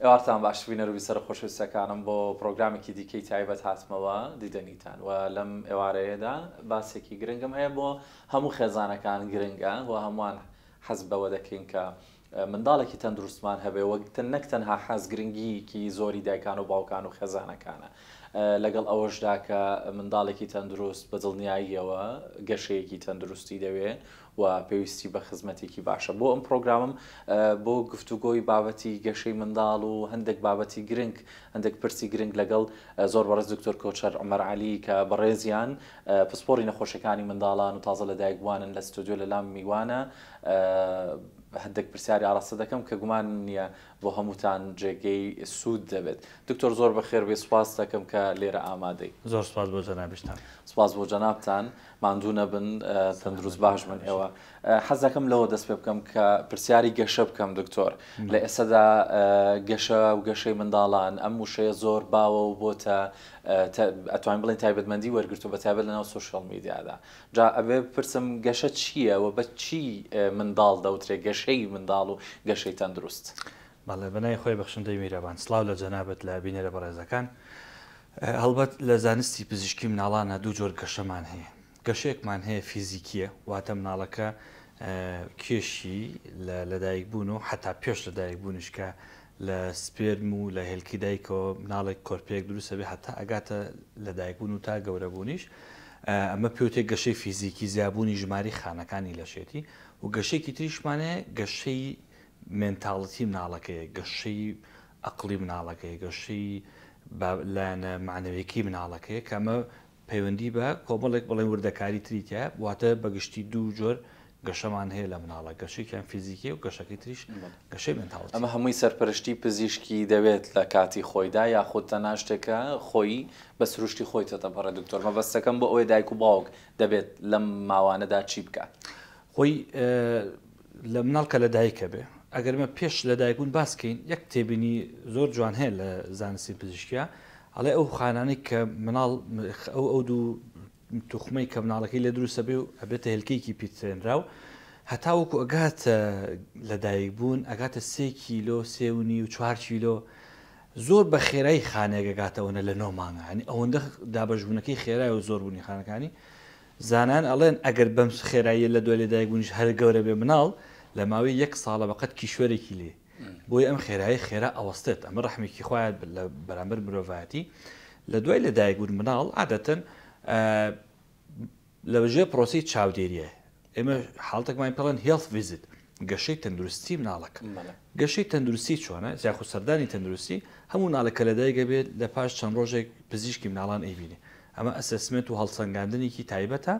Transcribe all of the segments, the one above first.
ئێوارتان باش بینەروی سەر خۆشویستەکانم بۆ پرۆگرامێکی دیکەی تایبەت هاتمەوە دیدەنیتان و لەم ئێوارەیەدا باسێکی گرنگم هەیە بۆ هەموو خێزانەکان گرنگە و هەمووان حەز بەوە دەکەین کە منداڵێکی تەندروستمان هەبێ وەکتن نەک تەنها حەز گرنگیکی زۆری دایکان و باوکان و خێزانەکانە لەگەڵ ئەوەشدا کە منداڵێکی تەندروست بە دڵنیاییەوە گەشەیەکی تەندروستی دەوێت و پێویستی بە خزمەتێکی باشە بۆ ئەم پرۆگرامم بۆ گفتوگۆی بابەتی گەشەی منداڵ و هەندێک بابەتی گرنگ هەندێک پرسی گرنگ لەگەڵ زۆر بەڕێز دکتۆر کۆچەر عومەر عەلی کە بەڕێزیان پسپۆری نەخۆشەکانی منداڵان و تازە لە دایکبوانن لە ستودیۆ لە لام میوانە هەندێک پرسیاری ئاڕاستە دەکەم کە گومان نییە بۆ هەمووتان جێگەی سوود دەبێت. دکتۆر زۆر بەخێر بێ سوپاس دەکەم کە لێرە ئامادەی. زۆر سوپاس بۆ جەنابیشتان. سوپاس بۆ جەنابتان ماندوو نەبن تەندروست باش من ئێوە. حەز دەکەم لەوە دەست پێ بکەم کە پرسیاری گەشە بکەم دکتۆر لە ئێستادا گەشە و گەشەی منداڵان ئەم وشەیە زۆر باوە و بۆتە ئەتوانین بڵێن تایبەتمەندی وەرگرتو بە تایبەت لەناو سوشیال میدیادا. جا ئەبێ بپرسم گەشە چییە و بە چی منداڵ دەوترێت گەشەی منداڵ و گەشەی تەندروست؟ بەڵێ بەنای خۆی بەخشندەی میرەبان سڵاو لە جەنابەت لە بینێرە بەڕێزەکان. هەڵبەت لە زانستی پزیشکی مناڵانە دوو جۆر گەشەمان هەیە. گەشەیەکمان هەیە فیزیکیە واتە مناڵەکە کێشی لەدایکبوون و حتا پێش لەدایکبوونش کە لە سپێرم و لە هێلکی دایکەوە مناڵێک کۆرپێک دروستە بێ هەتا ئەگاتە لەدایکبوون و تا گەورەبوونیش ئەمە پێوتێک گەشەی فیزیکی زیابوونی ژماری خانەکانی لەشێتی و گەشەیەکی تریشمانەیە گەشەی مێنتاڵەتی مناڵەکەیە گەشەی ئەقلی مناڵەکەی گەشەی لایەنە معنەوێکی مناڵەکەیە کە ئەمە پەیوەندی بە کۆمەڵێک بڵێن وردەکاری تریتە واتە بەگشتی دوو جۆر گەشەمان هەیە لە مناڵە گەشەیان فیزیکی و گەشەکەی تریش گەشەی مێنتاڵەتی. ئەمە هەمووی سەرپەرشتی پزیشکی دەوێت لە کاتی خۆیدا یاخود تەنها شتێکە خۆی بە سروشتی خۆی تەتەپەڕە دکتۆر مەبەستەکەم بۆ ئەوەی دایک و باوک دەبێت لەم ماوانەدا چی بکات؟ خۆی لە مناڵ کە لە دایکە بێ ئەگەرمە پێش لە دایکبوون باسکەین یەک تێبینی زۆر جوان هەیە لە زانستی پزیشکیە ئەڵێ ئەو خانانەی کە مناڵ ئەو دوو توخمەی کە مناڵەکەی لە دروستە بێ و ئەبێتە هێلکەیەکی پیتێنرا و هەتا وەکو ئەگاتە لە دایکبوون ئەگاتە 3 کیلۆ 3.5 و 4 کیلۆ زۆر بە خێرایی خانێگەگاتەوەنە لە 9 مانگە هەنی ئەوەندە دابەشبوونەکەی خێرای و زۆربوونی خانەکانی زانان ئەڵێن ئەگەر بەم خێراییە لە دوای لە دایکبوونیش هەر گەورە بێ مناڵ لە ماوەی 1 ساڵە بەقەت کیشوەرێکی لێ بۆی ئەم خێرایی خێرا ئەوەستێت ئەمە ڕەحمێکی خۆیان لە بەرامبەر مرۆڤایەتی لە دوای لە دایکبوون مناڵ عادەتەن لە بەژێ پرۆسی چاودێریە ئێمە حاڵتێکمان پێڵێن هێڵث ڤیزیت گەشەی تەندروستی مناڵەکە گەشەی تەندروستی چۆنە زیاخو سەردانی تەندروستی هەموو ناڵەکە لە دایکە بێت لە پاش چەند ڕۆژێک پزیشکی مناڵان ئەیبینێ ئەمە ئەسسمنت و هەڵسەنگاندنێکی تایبەتە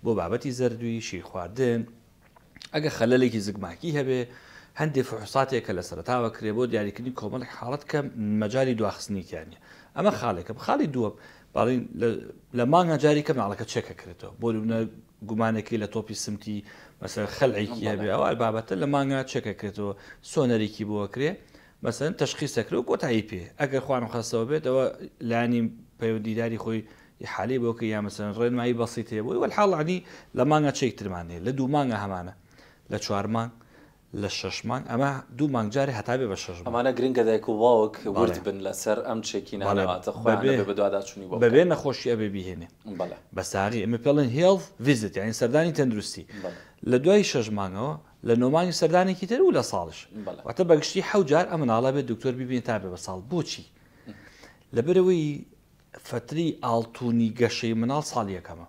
بۆ بابەتی زەردووی شیر خواردن ئەگە خەلەلێکی زگماکی هەبێ هەندێک فحوساتێکە لە سەرتاوە کرێ بۆ دیاریکردنی کۆمەڵی حاڵەت کە مەجای دواخستنیکیانە ئەمە خاڵێکە خاڵی دووەم باڵین لە مانگە جاری کە مناڵەکە چێکەکرێتەوە بۆ لونە گومانێکی لە تۆپی سمتی مەسەر خەلعێکی هەبێ ئەوە بابەتە لە مانگە چێکەکرێتەوە سۆنەرێکی بۆکرێ مەسەن تەشخیصەکرێ و کۆتایی پێ ئەگەر خوانم خەستەوە بێت ئەوە لانی پەیوەندیداری خۆی حالی بۆکە یا مەسەن ڕێنمایی بەسیط هەیە بۆی وەحاڵانی لە مانگە چێکترمانێ لە 2 مانگە هەمانە لە 4 مانگ لە 6 مانگ ئەمە 2 مانگ جارێ هەتا بێ بە 6 ئەمانە گرنگە دایک و باوک ورد بن لەسەر ئەم چێکی نانەواتە خۆیان بە دوواداچوونی بۆ بەبێ نەخۆشی ئەبێ بیهێنێ بەساغی ئەمە پێڵێن هێڵث ڤیزیت یعنی سەردانی تەندروستی لە دوای 6 مانگەوە لە 9 مانگی سەردانێکی تر و لە ساڵش واتە بەگشتی 7 جار ئەم مناڵە بێت دکتۆر ببین تا بێ بە ساڵ بۆچی لەبەرەوەی فتری ئاڵتوونی گەشەی مناڵ ساڵ یەکەمە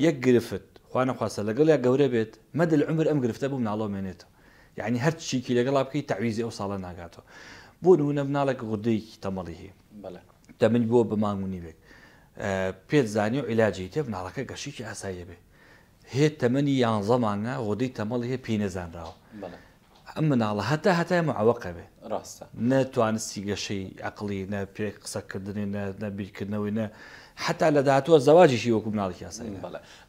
یەک گرفت خوا نەخواستە لەگەڵ یا گەورە بێت مەدە العمر ئەم گرفتە بوو مناڵۆ مێنێتەوە یعنی هەر چیکی لەگەڵا بکەی تعویزی ئەو ساڵە ناگاتەوە بۆ نمونە مناڵێک غودەیەکی تەمەڵی هەیە دەمن بۆ بمانگونی بێت پێت زانی و عیلاجی تێ مناڵەکە گەشێکی ئاساییە بێ هەیە تەمەنی 11 مانگە غودەی تەمەڵی هەیە پێی نەزانراوە ئەم مناڵە هەتا معوەقە بێ ڕاستە نەتوانستی گەشەی عەقڵی نە پێ قسەکردنی نە بیرکردنەوەی نە حتا لە داهاتووە زەواجیشی وەکو مناڵێکی ئاسایی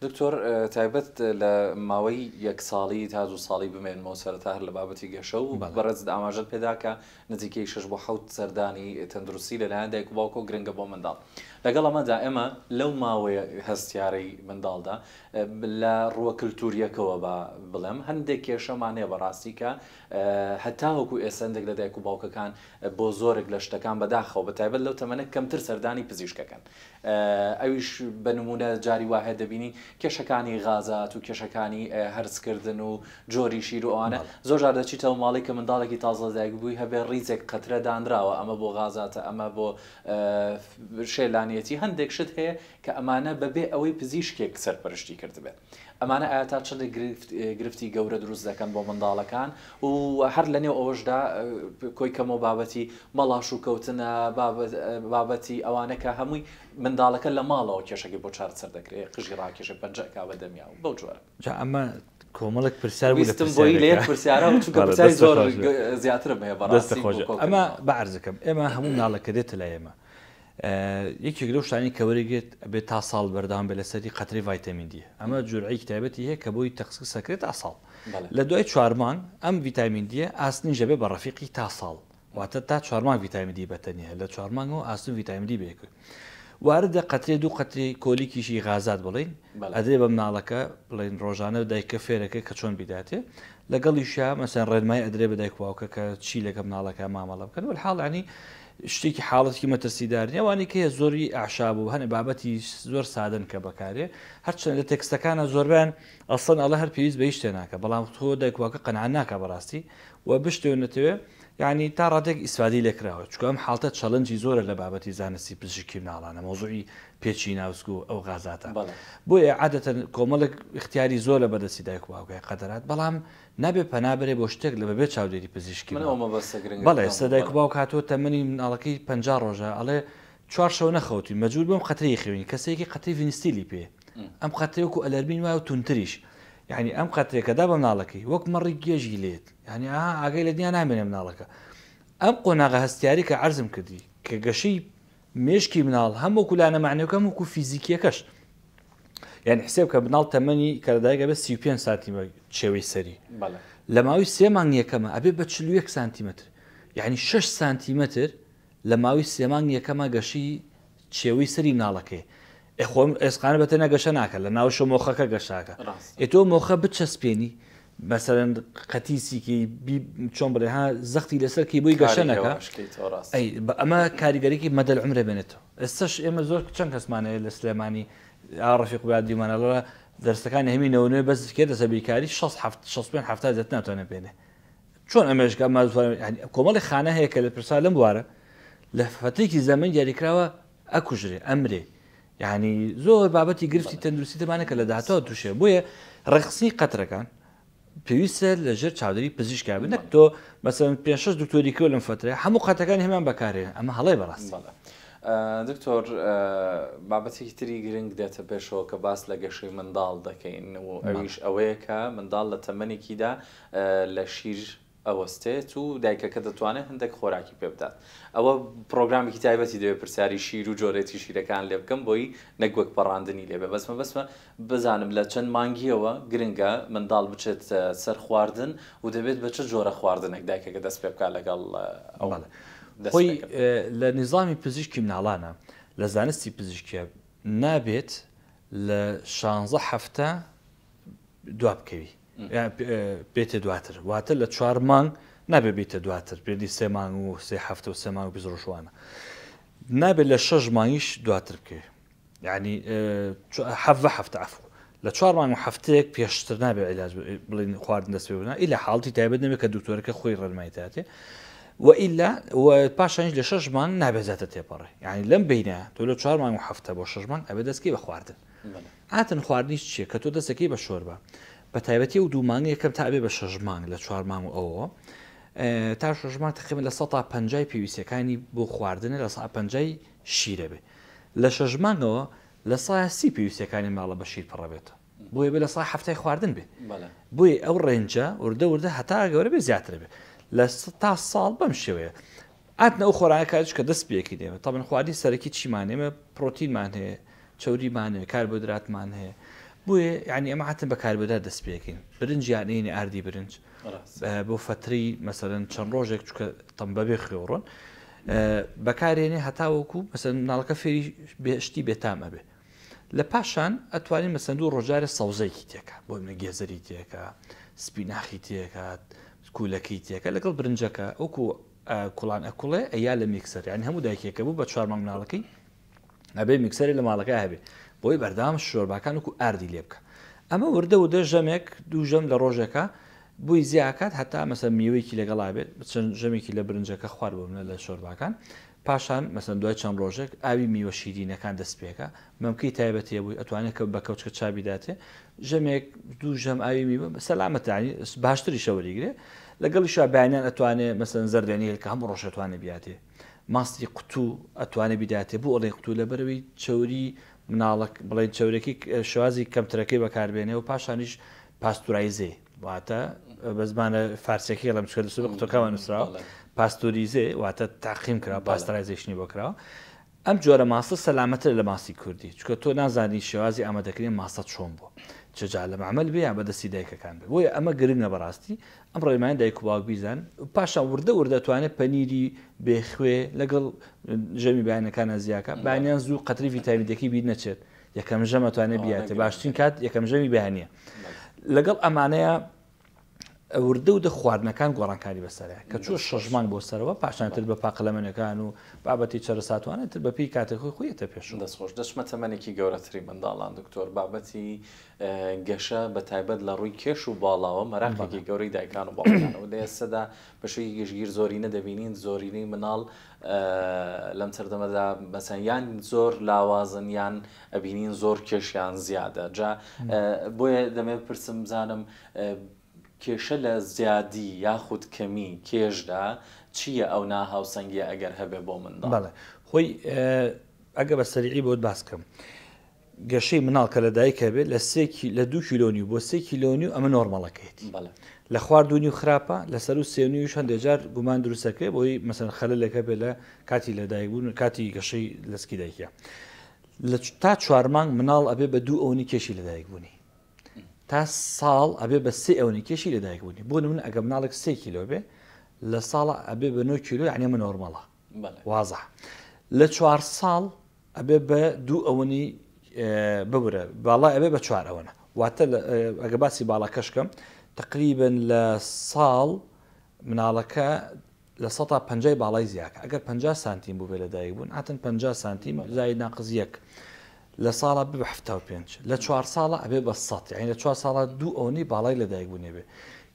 دکتۆر تایبەت لە ماوەی 1 ساڵی تا 2 ساڵی بمێنمەوە سەرەتا هەر لە بابەتی گەشە و بەڕێزت ئاماژەت پێداکە نزیکەی 6 بۆ 7 سەردانی تەندروستی لەلایەن دایک و باوکۆ گرنگە بۆ منداڵ لەگەڵ ئەمەدا ئێمە لەو ماوەیە هەستیارەی منداڵدا لە ڕووە کللتوریەکەوە بە بڵێم هەندێک کێشەمان هەیە بەڕاستی کە هەتا وەکو ئێستا هەندێک لە دایک و باوکەکان بۆ زۆرێک لە شتەکان بەداخەوە بەتایبەت لەو تەمەنە کەمتر سەردانی پزیشکەکەن ئەویش بە نمونە جاری وایە دەبینی کێشەکانی غازات و کێشەکانی هەرسکردن و جۆری شیر و ئەوانە زۆر جار دەچیتەوە ماڵی کە منداڵێکی تازە دایک بووی هەبێ ڕیزێک قەترە دانراوە ئەمە بۆ غازاتە ئەمە بۆ شێلانیەتی هەندێک شت هەیە کە ئەمانە بەبێ ئەوەی پزیشکێک سەرپەرشتی کردبێت ئەمانە ئاتا چندێک گرفتی گەورە دروست دەکەن بۆ منداڵەکان و هەر لە نێو ئەوەشدا کۆی کەمەوە بابەتی مەڵاش و کەوتنە بابەتی ئەوانەکە هەمووی منداڵەکە لە ماڵەوە کێشەکەی بۆ چارەسەر دەکرێت قژی ڕاکێشە پەنجەکا بە دەمیا و بەو جۆرە ئەمە کۆمەڵک پرسیار بۆی لێ پرسیارە چونکە پرسیاری زۆر زیاترم هەیە بەڕاستی ئەمە بەعرزەکەم ئێمە هەموو ناڵەکە دێتە لای ئێمە یەکێک لەو شتانی کە وەرەگێت بێت تا ساڵ بەردەوام بێ لەسەری قەتری ڤایتامین دی ئەمە جورعی کتابەتی هەیە کە بۆی تەخصیص سەکرێت تا ساڵ لە دوای 4 مانگ ئەم ڤیتامین دیە ئاسنی ژەبێ بە ڕەفیقی تا ساڵ واتە تا 4 مانگ ڤیتامین دی بەتەنیە لە 4 مانگەوە ئاسن ڤیتامین دی بێکوی واردە قەترێ دوو قەتری کۆلیکیشی غازات بڵین ئەدرێ بە مناڵەکە بڵین ڕۆژانە دایکە فێرەکە کە چۆن بیداتێ لەگەڵیشە مەسەن ڕێنمای ئەدرێ بە دایک باوکە کە چی لەگە مناڵەکە مامەڵە بکەن وەحاڵانی شتێکی حاڵەتی مەترسیدارنی ئەوانی کە زۆری ئاشاب و هەنێ بابەتی زۆر سادن کە بەکارێ هەرچەند لە تێکستەکانە زۆربیان ئەسڵەن ئەڵە هەر پێویست بە هیچ شتێ ناکە بەڵام تۆ دایکواکە قەنعان ناکە بەڕاستی و بشتێنێتەوێ یعنی تا ڕادێک ئیسفادی لێکراوە چکە ئەم حاڵتە چەلەنجی زۆرە لە بابەتی زانستی پزیشکی مناڵانە مۆزوعی پێچی ناوسک و ئەو غازاتە بۆیە عادەتەن کۆمەڵک اختیاری زۆر لە بەدەستی دایک و باوکای قەدەرات بەڵام نابێ پەنابرێ بۆ شتێک لە بەبێت چاودێری پزیشکی بەڵێ ئێستا دایک و باوک هاتووە تەمەنی مناڵەکەی 50 ڕۆژە ئەڵێ 4 شەو نەخەوتی مەجبور بم قەتری خوێنی کەسێکی قەتری ڤینستیلی پێ ئەم قەترێک و ئەلەرمین وایە و تونتریش یعنی ئەم قەترێکەدا بە مناڵەکەی وەک مەڕی گێژی لێت یعنی ئاگەی لە دنیا نامێنێ مناڵەکە ئەم قۆناغە هەستیاری کە عەرزم کردی کە گەشەی مێشکی مناڵ هەموو کولانە معنیەکەم وکو فیزیکیەکەش یعنی حسێب کە مناڵ تەمەنی کەدایگە بە 35 سانتیمە چێوەی سەری لە ماوەی 3 مانگ یەکەمە ئەبێ بە 41 سانتیمەتر یعنی 6 سانتیمەتر لە ماوەی 3 مانگ یەکەمە گەشی چێوەی سەری مناڵەکەی ئەخۆم ئێسقانە بەتەنە گەشە ناکە لە ناوشە مۆخەکە گەشاکە ئێتۆ مۆخە بچەسپێنی مەسەرەن قەتیسیکی چۆن بڵێ ها زەختی لەسەرکی بووی گەشەنەکە ئەمە کاریگەرێکی مەدەل عمرە بێنێتەوە ئێستش ئێمە زۆر چەند کەسمانەیە لە سلێمانی ڕەفیق و دیمانەڵە دەرسەکانی هەمی نەوەنوێ بەس کرد دەسە بیرکاری 65 دەت ناتوانێت بێنێ چۆن ئەمێشکە کۆمەڵی خانە هەیە کە لە پرسا لەم بوارە لە فترێکی زەمن دیاریکراوە ئەکوژرێ ئەمرێ یعنی زۆر بابەتی گرفتی تەندروستی دەبانە کە لە داهاتەوە تووشێ بۆیە ڕێخستنی قەترەکان پێویستە لەژێر چاودێری پزیشکا بن نەک تۆ مەسەن 5-6 دکتۆری کەوت لەم فترەیە هەموو قەتەکانی هەمان بەکارێن ئەمە هەڵەی بەڕاستی دکتۆر بابەتێکی تری گرنگ دێتە پێشەوە کە باس لە گەشەی منداڵ دەکەین و ئەویش ئەوەیە کە منداڵ لە تەمەنێکیدا لە شیر ئەوەستێت و دایکەکە دەتوانێت هەندێک خۆراکی پێ بدات ئەوە پرۆگرامێکی تایبەتی دەوێت پرسیاری شیر و جۆرێتی شیرەکان لێ بکەم بۆی نەکوەک پەڕاندنی لێبێ بەسمە بزانم لە چەند مانگیەوە گرنگە منداڵ بچێت سەر خواردن و دەبێت بە چه جۆرە خواردنێک دایکەکە دەست پێ بکات لەگەڵ خۆی لە نظامی پزیشکی مناڵانە لە زانستی پزیشکیە نابێت لە 16 هەفتە دوا بکەوی بێتە دواتر واتە لە 4 مانگ نابێت بێتە دواتر پێدی 3 مانگ و 3 هەفتە و 3 مانگ و 20 ڕۆژوانە نابێت لە 6 مانگیش دواتر بکەوی یعنی 7 هەفتە عفو لە 4 مانگ و هەفتەیەک پێشتر نابێت عیلاج بڵین خواردن دەست پێ بنا ئیلا حاڵتی تایبەت نەبێت کە دکتۆرەکە خۆی ڕێنمایداتێ وئیلا پاشانیش لە 6 مانگ نابێزاتە تێپەڕێ یعنی لەم بینە تۆ لە 4 مانگ و هەفتە بۆ 6 مانگ ئەبێ دەستکەی بە خواردن ئاتن خواردنیش چییە کە تۆ دەستەکەی بە شۆربە بە تایبەتی و 2 مانگ یەکەم تا ئەبێ بە 6 مانگ لە 4 مانگ و ئەوە تا 6 مانگ تقریبا لە 150 پێویستەکانی بۆ خواردنە لە 150 شیرە بێ لە 6 مانگەوە لە 130 پێویستەکانی ماڵە بە شیر پڕەبێتە بۆیە بێ لە 100 هەفتەی خواردن بێ بۆیە ئەو ڕێنجە وردە هەتا گەورە بێ زیاتر بێ لە تا ساڵ بەم شێوەیە ئاتنە ئەو خۆراکاتش کە دەست پێکی دێمە تاڵن خواردی سەرەکی چیمانێمە پرۆتینمان هەیە چەوریمان هەیە کاربۆدراتمان هەیە بۆیە یعنی ئەمە هاتن بە کاربۆدرات دەست پێکەین برنج یانینی ئاردی برنج بۆ فتری مەسەرەن چەند ڕۆژێک چکە تەم بەبێ خوێڕۆن بەکارێنێ هەتاوەکو مەسەن ناڵەکە فێری بێشتی بێتام ئەبێ لە پاشان ئەتوانین مەسەن 2 ڕۆژارە سەوزەیەکی تێکە بۆ منە گێزەری تێکە سپیناخی تێکات کولەکەی تێکە لەگەڵ برنجەکە ئەوکو کوڵان ئەکوڵێ ئەیا لە میکسەر یعنی هەموو دایکێکە بوو بە 4 مانگ مناڵەکەی ئەبێ میکسەری لە ماڵەکە هەبێ بۆی بەردام شۆرباکان وکو ئاردی لێ بکە ئەمە وردە ودە ژەمێک دوو ژەم لە ڕۆژێکە بووی زیاکات هەتا مەسەن میوەیەکی لەگەڵا بێت چەند ژەمێکی لە برنجەکە خوارد بوونە لە شۆرباکان پاشان مەسەن دوای چەند ڕۆژێک ئاوی میوە شیرینەکان دەست پێکە مەمکەی تایبەتێ بووی ئەتوانێت کە بە کەوچکە چابیداتێ ژەمێک دوو ژەم ئاوی میوە سەلامەتانی باشتری شەوەریگرێ لەگەڵی شابیانیان ئەتوانێت مەسەن زەردێنی کە هەموو ڕۆژ ئەتوانێت بیاتێ ماستی قوتو ئەتوانێت بیداتێ بۆ ئەڵێ قوتو لەبەرەوەی چوری مناڵک بڵێن چورێکی شوازی کەمترەکەی بەکاربێنێ و پاشانیش پاستورایزێ واتە بە زمانە فارسێکی لەم چکە دەسوب قوتەکەمان نووسراوە پاستۆریزێ واتە تاقیم کرا پاستەرایزێشنی بۆ کراوە ئەم جۆرە ماسە سەلامەتر لە ماسی کوردی چکە تۆ نازانی شێوازی ئامادەکردن ماسە چۆن بوو چجا لە معمەل بێ یا بەدەستی دایکەکان بێ بۆیە ئەمە گرنگە بەڕاستی ئەم ڕێمان دایک و باوک بیزان پاشان وردە دەتوانێت پەنیری بێخوێ لەگەڵ ژەمی بەیانەکانە زیاکە بەیانیان زوو قەتری ڤیتامینەکەی بیر نەچێت یەکەم ژەم ئەتوانێت بیاتێ باشترین کات یەکەم ژەمی بەیانیە لەگەڵ ئەمانەیە وردە و دە خواردنەکان گۆڕانکاری بەسەرەیە کە چوە 6 مانگ بۆ سەرەوە پاشانتر بە پاقلەمەنەکان و بابەتی چەرە ساتوانێتتر بە پێی کاتێک خۆی خۆیەتە پێش دەستخۆش دەشمە تەمەێکی گەورەتری منداڵان دکتۆر بابەتی گەشە بە تایبەت لە ڕووی کێش و باڵاوە مەراقێکی گەورەی دایکان و باڵەکانەوە لە ئێستادا بەشەی گەشتگیر زۆرینە دەبینین زۆرینەی مناڵ لەم سەردەمەدا مەسەن یان زۆر لاوازن یان ئەبینین زۆر کێشیان زیادە جا بۆیە دەمێ پرسم بزانم کێشە لە زیادی یاخود کەمی کێشدا چییە ئەو ناهاوسەنگیە ئەگەر هەبێ بۆ منداڵ بەڵێ خۆی ئەگە بە سەریعی بۆت باس بکەم گەشەی مناڵ کە لە دایکە بێت لە 2 کیلۆنی بۆ 3 کیلۆنی و ئەمە نۆرمەڵەکەیتی لە خواردونی و خراپە لەسەر و سێنیوش هەندێک جار گومان دروستەکەی بۆی مەسەن خەلەلەکە بێت لە کاتی لە دایکبوون کاتی گەشەی لەسکی دایکە تا 4 مانگ مناڵ ئەبێ بە 2 ئەوەنی کێشی لە دایکبوونی تا ساڵ ئەبێ بە 3 ئەوەنی کێشی لە دایکبوونی بۆ من ئەگە مناڵێک 3 کیلۆ بێ لە ساڵە ئەبێ بە 9 کیلۆ یعنی من نۆرمەڵە وازە لە 4 ساڵ ئەبێ بە 2 ئەوەنی ببرە باڵا ئەبێ بە 4 ئەوەنە واتە ئەگە باسی باڵاکەشکەم تقریبن لە ساڵ مناڵەکە لە 150 باڵای زیاکە ئەگەر 50 سانتیم بوو بێ لە دایک بوون ئاتن 50 سانتیم زای ناقز یەک لە ساڵە بە 75 لە 4 ساڵە ئەبێ بە 100 یعنی لە 4 ساڵە 2 ئەوەنی باڵای لە دایک بوونێ بێ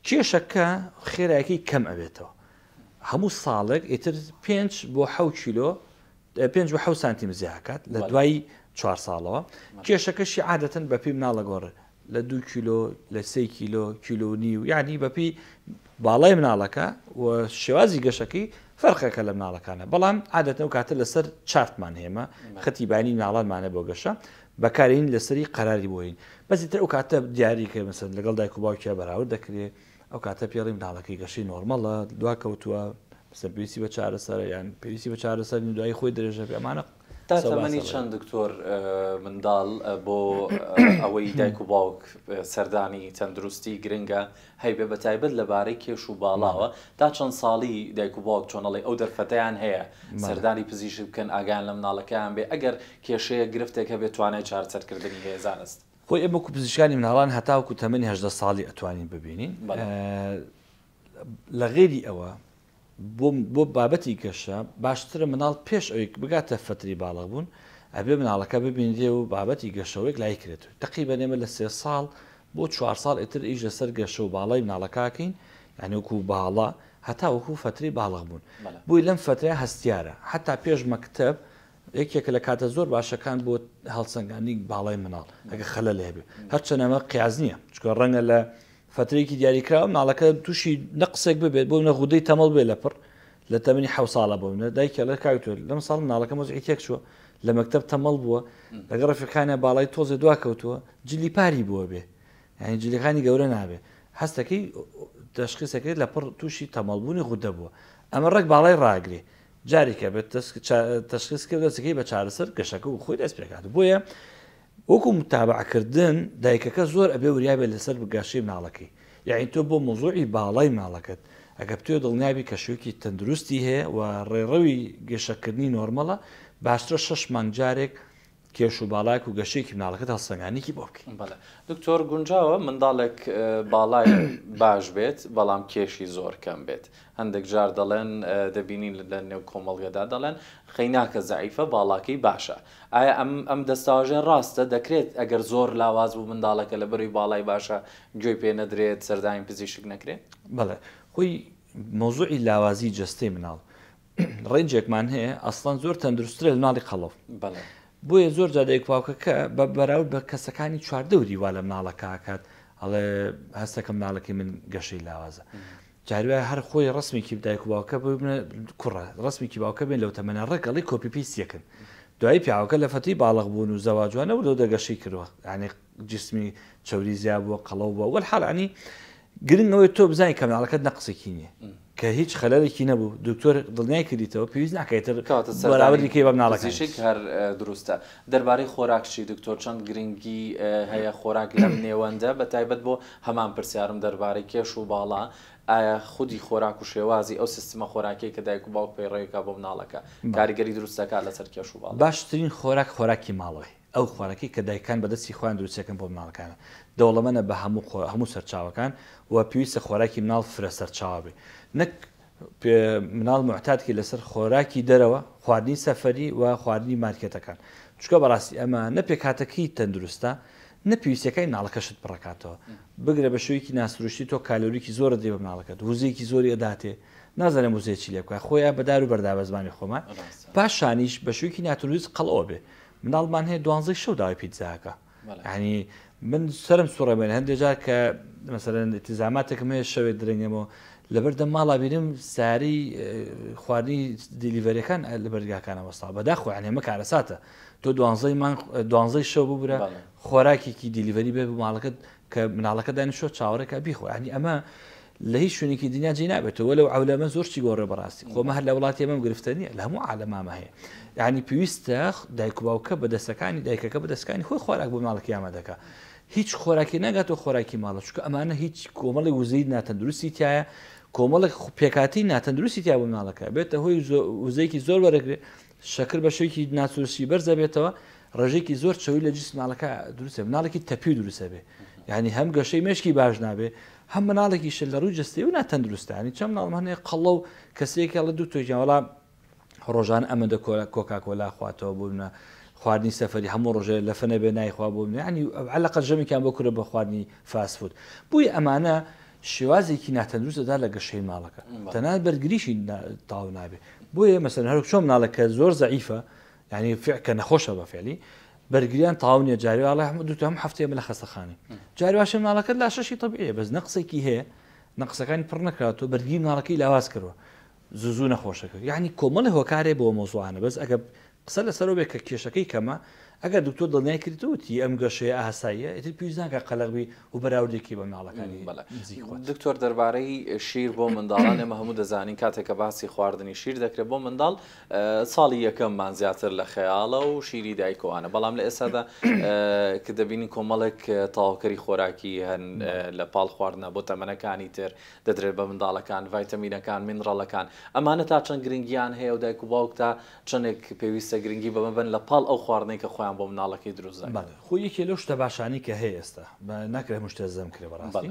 کێشەکە خێرایەکی کەم ئەبێتەوە هەموو ساڵێک ئیتر 5 بۆ 7 کیلۆ 5 بۆ 7 سانتیم زیاکات لە دوای 4 ساڵەوە کێشەکەشی عادەتەن بەپی مناڵە گۆڕێ لە 2 کیلۆ لە 3 کیلۆ کیلۆنی و یعنی بەپی باڵای مناڵەکە و شێوازی گەشەکەی فەرقەکە لە مناڵەکانە بەڵام عادەتەن و کاتە لەسەر چارتمان هێمە خەتی بانی مناڵانمانە بۆ گەشە بەکارین لەسەری قەراری بۆین بەزیتر ئەو کاتە دیاریکە مەسەن لەگەڵ دایک و باوکیە بەراورد دەکرێت ئەو کاتە پێڵی مناڵەکەی گەشەی نۆرمەڵە دوا کەوتووە پێویستی بە چارەسەر یان پێویستی بە چارەسەر دوای خۆی درێژە بێ ئەمانە تا تەمەنی چەند دکتۆر منداڵ بۆ ئەوەی دایک و باوک سەردانی تەندروستی گرنگە هەیبێ بە تایبەت لەبارەی کێش و باڵاوە تا چەند ساڵی دایک و باوک چۆنەڵی ئەو دەرفەتەیان هەیە سەردانی پزیشک بکەن ئاگیان لە مناڵەکەیان بێ ئەگەر کێشەیە گرفتێک هەبێت توانای چارەسەرکردنی هەیە زانست خۆی ئێمە وەکو پزیشکانی مناڵان هەتاوەکو تەمەنی 18 ساڵی ئەتوانین ببینین لە غێری ئەوە بۆ بابەتی گەشە باشترە مناڵ پێش ئەوەی بگاتە فتری باڵغ بوون ئەبێ مناڵەکە ببینێ و بابەتی گەشەوەیەک لای کرێت تقریبەن ئێمە لە 3 ساڵ بۆ 4 ساڵ ئیتر ئیش لەسەر گەشە و باڵای مناڵەکەکەین یعنی وەکو باڵا هەتا وەکو فتری باڵغ بوون بووی لەم فترە هەستیارە حتا پێش مەکتەب یەکێک لە کاتە زۆر باشەکان بۆ هەڵسەنگانی باڵای مناڵ ئەگە خەلە لێبێ هەرچەند ئەمە قیاز نییە چکە ڕەنگە لە فترێکی دیاریکراوە مناڵەکە تووشی نەقسێک ببێت بۆ نەغودەی تەمەڵ بێ لەپڕ لە تەمەنی 7 ساڵە بووە دایکە لە کاوتۆ لەم ساڵ مناڵەکە مۆزعی تێک چووە لە مەکتەب تەمەڵ بووە لەگەڵ ڕەفیقانە باڵای تۆزێ دوا کەوتووە جلی پاری بووە بێ یعنی جلیەکانی گەورە نابێ هەستەکەی تەشخیصەکەی لە پڕ تووشی تەمەڵبوونی غودە بووە ئەمە ڕێک باڵای ڕاگرێ جارێکە بێت تەشخیصکە دەستەکەی بە چارەسەر گەشەکە و خۆی دەست پێکات بۆیە وەکو متابعکردن دایکەکە زۆر ئەبێ وریابێ لەسەر بگاشی مناڵەکەی یعنی تۆ بۆ مۆزوعی باڵای مناڵەکەت ئەگە بتێ دڵنیابی کەشوێکی تەندروستی هەیە و ڕێڕەوی گەشەکردنی نۆرمەڵە باشترە 6 مانگ جارێک کێش و باڵایك و گەشەیەکی مناڵەکەت هەڵسەنگانێکی بۆ بکەین. بەڵێ دکتۆر گونجاوە منداڵێک باڵای باش بێت بەڵام کێشی زۆر کەم بێت هەندێک جار دەڵێن دەبینین لە نێو کۆمەڵگەدا دەڵێن خەیناکە زەعیفە باڵاکەی باشە ئایا ئەم دەستاژێن ڕاستە دەکرێت ئەگەر زۆر لاواز بوو منداڵەکە لە بەروی باڵای باشە گوێی پێ نەدرێت سەردانی پزیشک نەکرێت؟ بەڵێ خۆی مۆزوعی لاوازی جەستەی مناڵ ڕێنجێکمان هەیە ئەسڵان زۆر تەندروسترە لە مناڵی قەڵەو. بۆیە زۆر جادەیەک پاوکەکە بە بەراورد بە کەسەکانی چواردەوری وا لە مناڵەکە کات ئەڵێ هەستەکە مناڵەکەی من گەشەی لاوازە جاروای هەر خۆی ڕسمێکی دایک و باوکە ببنە کوڕە ڕسمێکی باوکە بێن لەو تەمەنە ڕێکەڵی کۆپیپیسیەکەن دوایی پیاوەکە لە فەتی باڵغ بوون و زەواجوانە و لەو دەگەشەی کردووە یعنی جسمی چوری زیاد بووە قەڵەو بووە وەحاڵانی گرنگەوەی تۆ بزانانی کە مناڵەکەت نەقسێکی نییە کە هیچ خەلەرێکی نەبوو دکتۆر دڵنیای کردیتەوە پێویست ناکەیتر بەراوردیکەی بە مناڵەکەشێک هەر دروستە دەربارەی خۆراکشی دکتۆر چەند گرنگی هەیە خۆراک لەم نێوەندە بە تایبەت بۆ هەمان پرسیارم دەربارەی کێش و باڵا ئایا خودی خۆراک و شێوازی ئەو سیستمە خۆراکی کە دایک و باوک پەیڕێویکە بۆ مناڵەکە کاریگەری دروستەکات لەسەر کێش و باڵا باشترین خۆراکی ماڵەوەی ئەو خۆراکی کە دایکان بەدەستی خۆیان دروستەکەن بۆ مناڵەکانە دەوڵەمەنە بە هەموو سەرچاوەکان و پێویستە خۆراکی مناڵ فرە سەرچاوە بێ نەک مناڵ معتادکی لەسەر خۆراکی دەرەوە خواردنی سەفەری و خواردنی مارکێتەکان چکە بەڕاستی ئەمە نەپێک کاتەکەی تەندروستە نەپێویستەکەی ناڵەکەشت بڕکاتەوە بگرە بە شوەیەکی ناسروشتی تۆ کالۆریکی زۆر دێ بە مناڵەکەت وزەیەکی زۆری ئەداتێ نازانم وزەیەکی لێ بکە خۆیان بەدار و بەردابە زمانی خۆمان پاشانیش بە شوەیەکی ناتونویست قەڵەوە بێ مناڵمان هەیە 12 شەو داوای پیتزاکە یعنی من سرم سوڕەمێن هەندێک جار کە مەسەلەن ئتیزاماتێکم هەیە شەوێت درەنگەمەوە لەبەردە ماڵا بینم ساری خواردنی دیلیڤەریەکان لە بەرگاکانە وەستا بەداخۆ ئەمە کارەساتە تۆ 12 شەو ببرە خۆراکێکی دیلیڤەری بێ ماڵەکەت کە مناڵەکە دانیشۆ چاوەڕێکە بیخۆ ینی ئەمە لە هیچ شوێنێکی دنیا جێ نابێتەوە لەو عولەمە زۆرچی گۆڕێ بەڕاستی خۆمە هەر لە وڵاتی ئەمەم گرفتە نییە لە هەموو عالەمامە هەیە یعنی پێویستە دایک و باوکە بەدەستەکانی دایکەکە بەدەستەکانی خۆی خۆراک بۆ مناڵەکەی ئامادەکە هیچ خۆراکی ناگاتەوە خۆراکی ماڵە چکە ئەمانە هیچ کۆمەڵی وزەی ناتەندروستی تایە کۆمەڵێک پێکاتی ناتەندروستی تیا بۆ مناڵەکە بێتە هۆی وزەیەکی زۆر وەرەگرێت شەکر بە شوێکی ناسروشتی بەرزە بێتەوە ڕێژێکی زۆر چەوی لە جسم مناڵەکە دروستە مناڵێکی تەپی دروستە بێ یعنی هەم گەشەی مێشکی باش نابێ هەم مناڵێکی شل لە ڕووی جستێ و ناتەندروستانی چەند مناڵمانەیە قەڵە و کەسەیەکی لە دوو تۆژیانوەڵام ڕۆژان ئەمە دە کۆکاکۆلا خواتەوە بوونە خواردنی سەفەری هەموو ڕۆژێ لە فەنە بێ نایخوا بوو ینی عەلەقە ژەمێکیان بۆ کورە بە خواردنی فاسفود بووی ئەمانە شێوازێکی ناتەندروستدا لە گەشەی ماڵەکە تەنانەت بەرگریشی تاو نابێ بۆیە مەسەلەن هەرو چۆن مناڵەکە زۆر زەعیفە ینی کە نەخۆشە بەفعلی بەرگریان تاو نیە جاریواڵی هەموو دوو هەم هەفتەیە لە خەستەخانەی جاریواشە مناڵەکە لاشەشی طبیعیە بەس نەقسێکی هەیە نەقسەکانی پڕ نەکراتەوە بەرگری مناڵەکەی لاواز کردووە زوو نەخۆشەکە یعنی کۆمەڵی هۆکارێ بۆ مۆزوعانە بەس ئەگە قسە لەسەرەوە بێ کە کێشەکەی کەمە ئەگەر دکتۆر دڵنیای کردوتی ئەم گەشەیە ئاساییە ئیتر پێویست ناکە قەلەغبی و بەراوردێکی بە مناڵەکانی دکتۆر دەربارەی شیر بۆ منداڵان ئێمە هەموو دەزانین کاتێککە باسی خواردنی شیر دەکرێت بۆ منداڵ ساڵی یەکەممان زیاتر لە خەیاڵە و شیری دایکۆوانە بەڵام لە ئێستادا کە دەبینی کۆمەڵێک تاواکەری خۆراکی هەن لە پاڵ خواردنە بۆ تەمەنەکانی تر دەدرێت بە منداڵەکان ڤایتەمینەکان مینڕەڵەکان ئەمانە تا چەند گرنگیان هەیە و دایک و باوک تا چەندێک پێویستە گرنگی بەمەبن لە پاڵ ئەو خواردنەی کە خۆیان بۆ مناڵەکەی دروست خۆ یەکێ لەو شتە باشانی کە هەیە ئێستا ناکرێت مشتە زەم کرێ بەڕاستی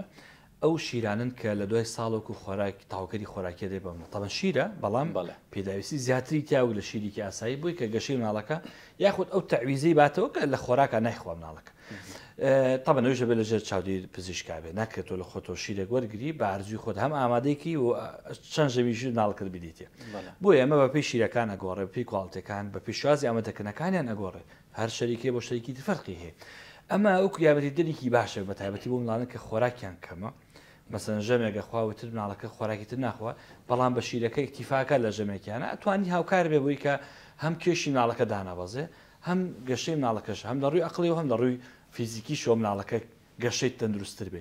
ئەو شیرانن کە لە دوای ساڵێک و خۆراک تاوکەری خۆراکی دێ بەمە تەمە شیرە بەڵام پێداویستی زیاتری تیاو لە شیرێکی ئاسایی بووی کە گەشەی مناڵەکە یاخود ئەو تەعویزەی باتەوە کە لە خۆراکە نایخوا مناڵەکە طبعا نوێژە بێ لەژێر چاودی پزیشکا بێ ناکرێتەوە لە خۆتۆ شیرێک وەرگری بە ئارزوی خۆت هەم ئامادەیەکی و چەند ژەویژی ناڵکرد بدیتێ بۆیە ئەمە بە پێی شیرەکان ئەگۆڕێ پێی کوڵتەکان بە پێشوازی ئامادەکردنەکانیان ئەگۆڕێ هەر شەریکێ بۆ شەریکی فەرقی هەیە ئەمە ئەو یابەتی دەرێکی باشە بە تایبەتی بۆ مڵانە کە خۆراکیان کەمە مەسەن ژەمێکە خواوتر مناڵەکە خۆراکی تر ناخوا بەڵام بە شیرەکە ئیکتیفاکە لە ژەمێکیانە ئەتوانی هاوکار بێ بووی کە هەم کێشی مناڵەکە دانابەزێ هەم گەشەی مناڵەکەش هەم لە ڕووی عەقڵی و هەم لە ڕووی فیزیکی شۆ مناڵەکە گەشەی تەندروستتر بێ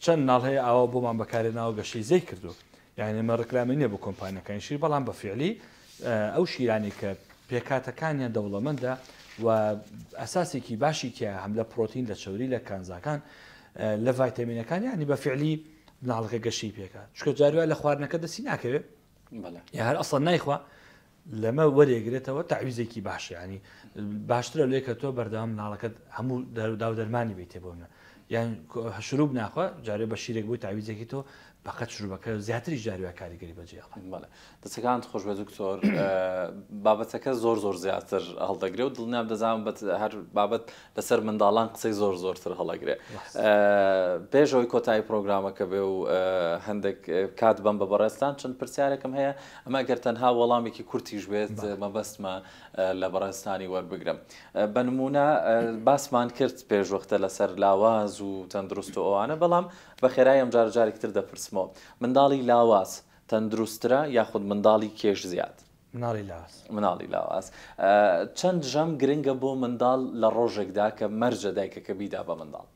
چەند ناڵ هەیە ئاوا بۆمان بەکارێناوە گەشەی زەی کردو یعنی ئەمە ڕکلامی نییە بۆ کۆمپانیەکانی شیر بەڵام بە فعلی ئەو شیرانی کە پێکاتەکانیان دەوڵەمەندە و ئەساسێکی باشی تیا هەم لە پرۆتین لە چوری لە کانزاکان لە ڤایتەمینەکان ینی بە فعلی مناڵەکە گەشەی پێکات چکە جاروای لە خواردنەکە دەستی ناکەوێت یا هەر ئەسڵ نایخوا لەمە وەرێگرێتەوە تعویزێکی باش ینی باشترە لێ کە تۆ بەردەوام مناڵەکەت هەموو داو دەرمانی بیتێ بۆ منە یان شروع ناخوا جارێ بە شیرێک بووی تعویزێکی تۆ بەقەت شروعەکە زیاتری جاروە کاریگەری بەجێڵ دەچەکان خۆش بە دکتۆر بابەتەکە زۆر زیاتر هەڵدەگرێ و دڵنیام دەزانم هەر بابەت لەسەر منداڵان قسەی زۆرتر هەڵەگرێ پێشەوەی کۆتایی پرۆگرامەکە بێ و هەندێک کات بەم بە بەڕێستان چەند پرسیارێکم هەیە ئەمە گەر تەنها وەڵامێکی کورتیش بێت مەبەستمە لە بەڕێستانی وەربگرم بە نمونە باسمان کرد پێشوەختە لەسەر لاواز و تەندروست و ئەوانە بەڵام بە خێرای ئەم جارێکتر دەپرسمەوە منداڵی لاواز تەندروسترە یاخود منداڵی کێش زیاد مناڵی لاواز چەند ژەم گرنگە بۆ منداڵ لە ڕۆژێکدا کە مەرجە دایکەکە بیدا بە منداڵ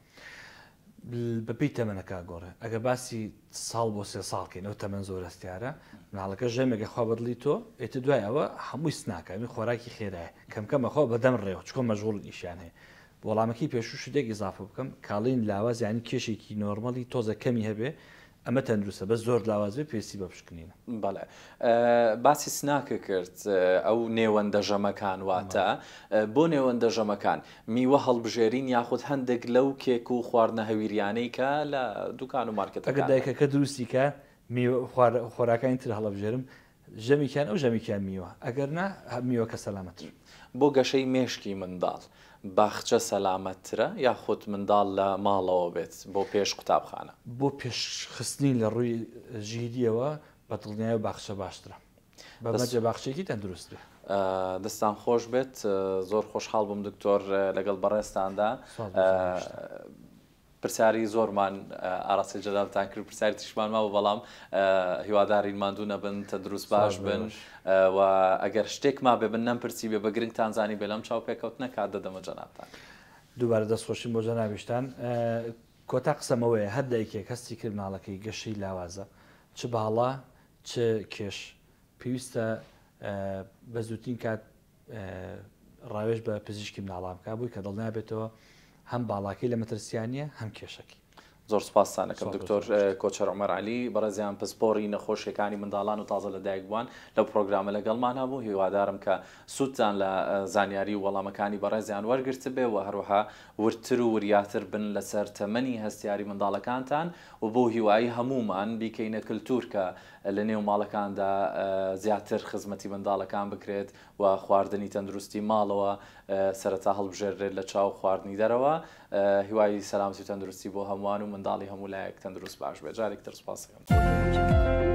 بەپی تەمەنەکە گۆڕێ ئەگە باسی ساڵ بۆ 3 ساڵکەین ئەو تەمەەن زۆر ئەستیارە مناڵەکە ژەمێکە خوا بەدڵی تۆ ئێتە دوای ئەوە هەمووی سناکەمی خۆراکی خێرایە کەمکەمەخوا بەدەم ڕێەوە چکۆ مەژغوڵ ئیشان هەیە وەڵامەکەی پێشوو شتێک ئیزافە بکەم کاڵین لاواز یانی کێشێکی نۆرمەلی تۆزە کەمی هەبێ ئەمە تەندروستە بە زۆر لاوازێ پێسی بە بشکنینە بەڵێ باسی سناکە کرد ئەو نێوەندە ژەمەکان واتە بۆ نێوەندە ژەمەکان میوە هەڵبژێرین یاخود هەندێک لەو کێک و خواردنە هەویریانەی کە لە دوکان و مارکێتەکە ئەگەر دایکەکە دروستیکە خۆراکانی تر هەڵەبژێرم ژەمیکیان ئەو ژەمیکیان میوە ئەگەر نا میوەکە سەلامەتر بۆ گەشەی مێشکی منداڵ باخچە سەلامەتترە یاخود منداڵ لە ماڵەوە بێت بۆ پێش قوتابخانە بۆ پێشخستنی لە ڕووی ژیریەوە بە دڵنیای باخچە باشترە بەمەجە باخچێکی تەندروستە دەستان خۆش بێت زۆر خۆشحاڵ بووم دکتۆر لەگەڵ بەڕێستاندا پرسیاری زۆرمان ئاراسی جەدابتان کرد پرسیاری تیشمان ماوە بەڵام هیوادارین ماندوو نەبن تەندروست باش بن و ئەگەر شتێک ما بێ بن نەمپرسی بێ بە گرنگتان زانی بێ لەم چاو پێکەوتنە کات دەدەمە جەنابتان دووبارە دەستخۆشین بۆ جەنابیشتان کۆتا قسەمەوەیە هەر دایکێک هەستی کرد مناڵەکەی گەشەی لاوازە چ باڵا چ کێش پێویستە بە زووترین کات ڕاوێژ بە پزیشکی مناڵان بکە بووی کە دڵنیابێتەوە هەم باڵاکەی لە مەترسیانە هەم کێشەکەی زۆر سپاسانەکەم دکتۆر کۆچەر عومەر عەلی بەڕێزیان پسپۆڕی نەخۆشیەکانی منداڵان و تازە لە دایک بووان لەو پرۆگرامە لەگەڵمان هەبوو هیوادارم کە سوودتان لە زانیاری و وەڵامەکانی بەڕێزیان وەرگرت بێ و هەروەها ورتر و وریاتر بن لەسەر تەمەنی هەستیاری منداڵەکانتان و بۆ هیوایی هەمومان بیکەینە کللتور کە لە نێو ماڵەکاندا زیاتر خزمەتی منداڵەکان بکرێت و خواردنی تەندروستی ماڵەوە سەرەتا هەڵبژێرێت لە چاو خواردنی دەرەوە هیوای سەلامتی و تەندروستی بۆ هەمووان و منداڵی هەموو لایەک تەندروست باش بێت جارێکتر سپاس دەکەم.